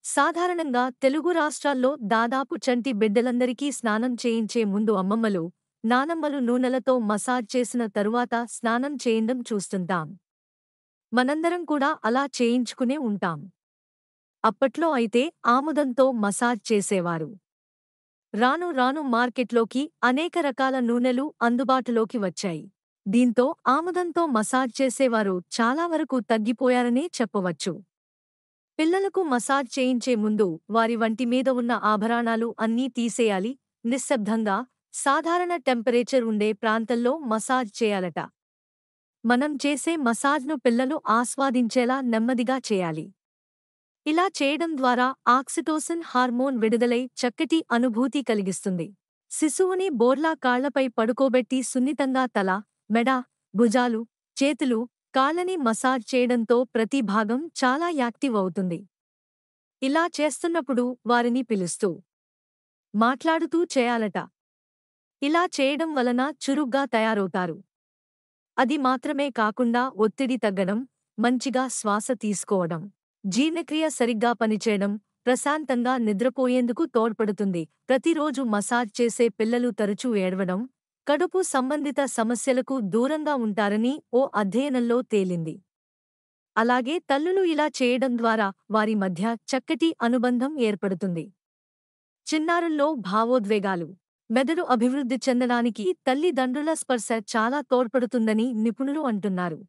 సాధారణంగా తెలుగు రాష్ట్రాల్లో దాదాపు చంటి బిడ్డలందరికీ స్నానం చేయించే ముందు అమ్మమ్మలు, నానమ్మలు నూనెలతో మసాజ్ చేసిన తరువాత స్నానం చేయండం చూస్తుంటాం. మనందరం కూడా అలా చేయించుకునే ఉంటాం. అప్పట్లో అయితే ఆముదంతో మసాజ్ చేసేవారు. రాను రాను మార్కెట్లోకి అనేక రకాల నూనెలు అందుబాటులోకి వచ్చాయి. దీంతో ఆముదంతో మసాజ్ చేసేవారు చాలా వరకు తగ్గిపోయారనే చెప్పవచ్చు. పిల్లలకు మసాజ్ చేయించే ముందు వారి వంటి మీద ఉన్న ఆభరణాలు అన్నీ తీసేయాలి, నిశ్శబ్దంగా, సాధారణ టెంపరేచర్ ఉండే ప్రాంతంలో మసాజ్ చేయాలట. మనం చేసే మసాజ్ను పిల్లలు ఆస్వాదించేలా నెమ్మదిగా చేయాలి. ఇలా చేయడం ద్వారా ఆక్సిటోసిన్ హార్మోన్ విడుదలై చక్కటి అనుభూతి కలిగిస్తుంది. శిశువుని బోర్లా కాళ్లపై పడుకోబెట్టి సున్నితంగా తల, మెడ, భుజాలు, చేతులు, కాళ్ళని మసాజ్ చేయడంతో ప్రతి భాగం చాలా యాక్టివ్ అవుతుంది. ఇలా చేస్తున్నప్పుడు వారిని పిలుస్తూ, మాట్లాడుతూ చేయాలట. ఇలా చేయడం వలన చురుగ్గా తయారవుతారు. అది మాత్రమే కాకుండా ఒత్తిడి తగ్గడం, మంచిగా శ్వాస తీసుకోవడం, జీర్ణక్రియ సరిగ్గా పనిచేయడం, ప్రశాంతంగా నిద్రపోయేందుకు తోడ్పడుతుంది. ప్రతిరోజు మసాజ్ చేసే పిల్లలు తరచూ ఏడవడం, కడుపు సంబంధిత సమస్యలకు దూరంగా ఉంటారని ఓ అధ్యయనంలో తేలింది. అలాగే తల్లులు ఇలా చేయడం ద్వారా వారి మధ్య చక్కటి అనుబంధం ఏర్పడుతుంది. చిన్నారుల్లో భావోద్వేగాలు, మెదడు అభివృద్ధి చెందడానికి తల్లిదండ్రుల స్పర్శ చాలా తోడ్పడుతుందని నిపుణులు అంటున్నారు.